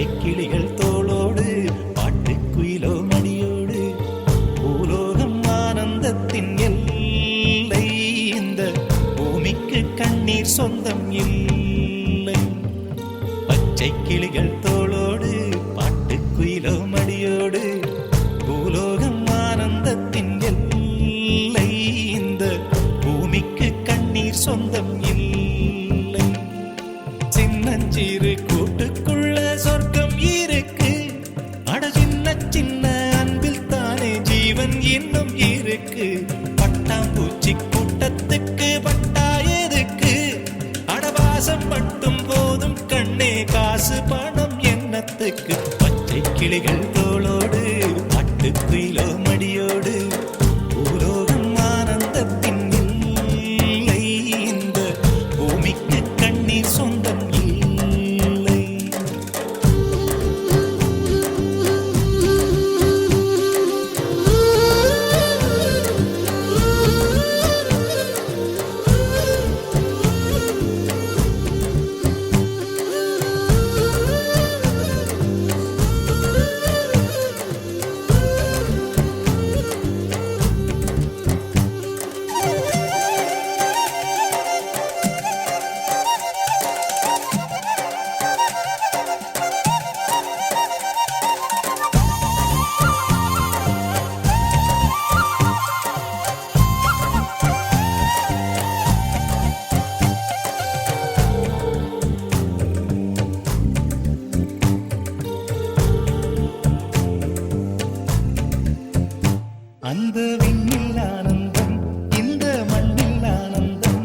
பச்சை கிளிகள் தோளோடு பாட்டுக்குயிலோ மடியோடு பூலோகம் ஆனந்தத்தின் எல்லை. இந்த பூமிக்கு கண்ணீர் சொந்தம் இல்லை. பச்சை கிளிகள் தோளோடு பாட்டுக்குயிலோ மடியோடு பூலோகம் ஆனந்தத்தின் எல்லை. இந்த பூமிக்கு கண்ணீர் சொந்தம் இல்லை. சின்னஞ்சிறு கூட்டுக்குள்ள சொர்க்கம் இருக்கு. அட சின்ன சின்ன அன்பில் தானே ஜீவன் இன்னும் இருக்கு. பட்டாம்பூச்சி கூட்டத்துக்கு பட்டா எதுக்கு? அடவாசம் மட்டும் போதும் கண்ணே, காசு பணம் என்னத்துக்கு? பச்சை கிளிகள் தோளோடு பாட்டுக்குயிலோ மடியோடு பூலோகம் ஆனந்தத்தின் இல்லை. இந்த பூமிக்கு கண்ணீர் சொந்தம் இல்லை. அந்த விண்ணில் ஆனந்தம், இந்த மண்ணில் ஆனந்தம்.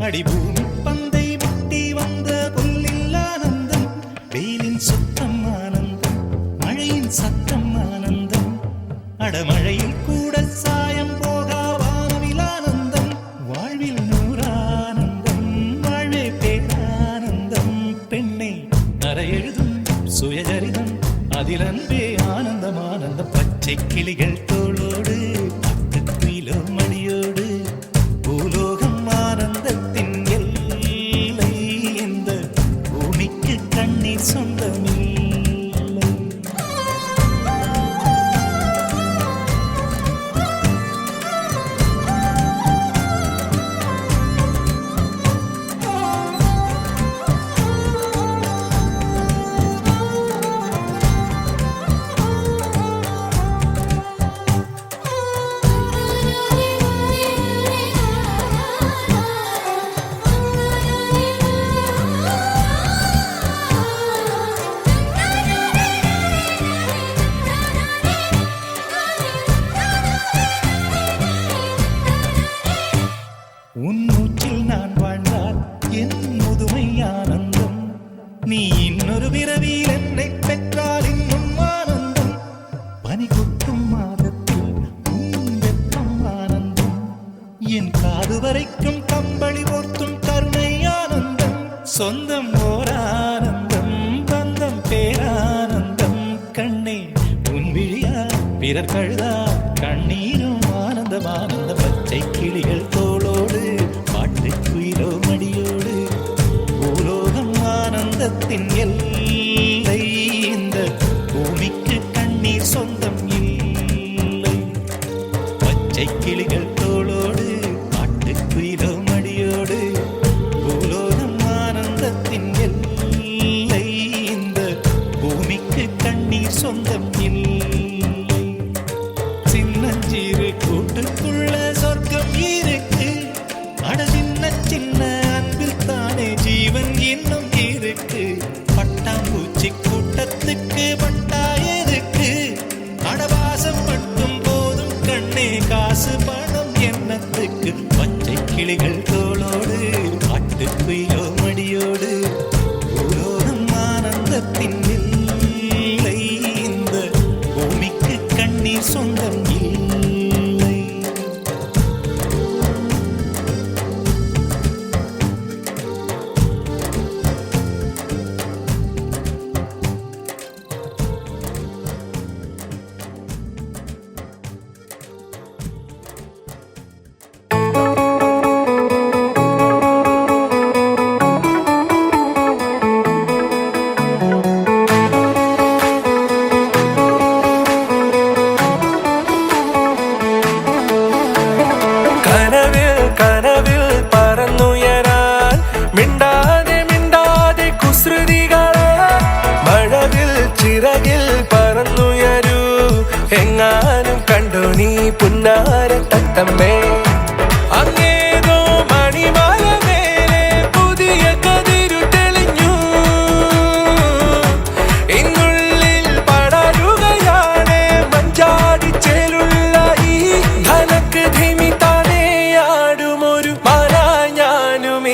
அடிபூமி பந்தை முட்டி வந்த புல்லில் ஆனந்தம். வெயிலின் சுத்தம் ஆனந்தம், மழையின் சத்தம் ஆனந்தம். அடமழையில் கூட சாயம் போகா வானவில் ஆனந்தம். வாழ்வில் நூறானந்தம், வாழ்வே பேரானந்தம். பெண்ணை அறை எழுதும் சுயசரிதம், அதில் அன்பே ஆனந்தம் ஆனந்தம். பச்சை கிளிகள் தோளோடு பாட்டுக்குயிலோ மடியோடு பூலோகம் ஆனந்தத்தின் எல்லை. இந்த பூமிக்கு கண்ணீர் சொந்தமில்லை. உன் மூச்சில் நான் வாழ்ந்தால் என் முதுமை ஆனந்தம். நீ இன்னொரு பிறவியில் என்னை பெற்றால் இன்னும் ஆனந்தம். பனி கொட்டும் மாதத்தில் உன் வெப்பம் ஆனந்தம். என் காது வரைக்கும் கம்பளி போர்த்தும் கருணை ஆனந்தம். சொந்தம் ஓர் ஆனந்தம், பந்தம் பேரானந்தம். கண்ணே உன் விழியா பிறர் கழுதா கண்ணீரும் ஆனந்தம் ஆனந்தம். பச்சை கிளிகள் தோளோடு பாட்டுக்குயிலோ மடியோடு பூலோகம் ஆனந்தத்தின் எல்லை. இந்த பூமிக்கு கண்ணீர் சொந்தம் இல்லை. பச்சை கிளிகள் தோளோடு பாட்டுக்குயிலோ மடியோடு பூலோகம் ஆனந்தத்தின் எல்லை. இந்த பூமிக்கு கண்ணீர் சொந்தம் இல்லை. சின்னஞ்சிறு கூட்டுக்குள்ள சொர்க்கம் இருக்கு. அட சின்ன சின்ன அன்பில் தானே ஜீவன் இன்னும் இருக்கு. பட்டாம்பூச்சி கூட்டத்துக்கு பட்டா எதுக்கு? அடவாசம் மட்டும் போதும் கண்ணே, காசு பணம் என்னத்துக்கு? பச்சை கிளிகள் தோளோடு பாட்டுக்குயிலோ மடியோடு பூலோகம் ஆனந்தத்தின் இல்லை. இந்த பூமிக்கு கண்ணீர் சொந்தம் இல்லை.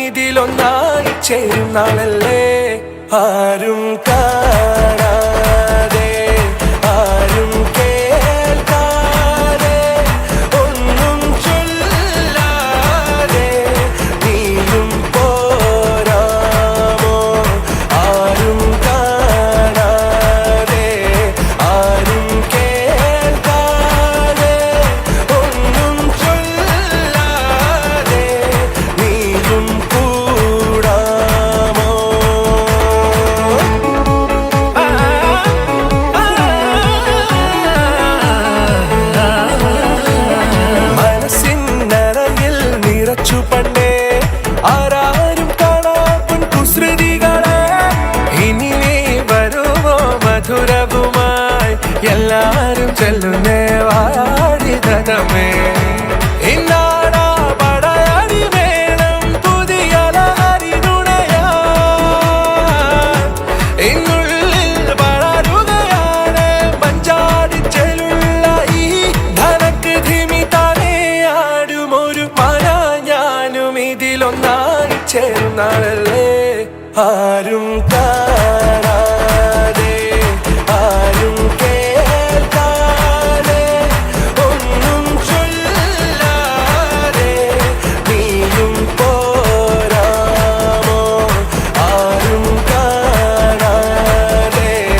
ഇതിലൊന്നായി ചേരും നാളല്ലേ ആരും കാണാതെ ആരും കേൾക്കാതെ ഒന്നും ചൊല്ലാതെ നീയും പോരാമോ ആരും കാണാതെ ആരും കേൾക്കാതെ ഒന്നും ചൊല്ലാതെ നീയും കൂടാമോ മനസ്സിനറയിൽ നിറച്ചു പണ്ടേ ആരാരും കാണാൻ കുസൃതികളെ ഇനി നീ വരുമോ മധുരവുമായി എല്ലാരും ചെല്ലുന്നേ വാടിതമേ ഇന്നാടാ പടയടി വേണം പുതിയ ലഹരി നുണയാൻ ഇന്നുള്ളിൽ വളരുകയാണ് പഞ്ചാടിച്ചെലുള്ള ഈ ധനക്ക് ധിമി തലയാടുമൊരു മന ഞാനും ഇതിലൊന്നായി ചേരുന്നാളല്ലേ ആരും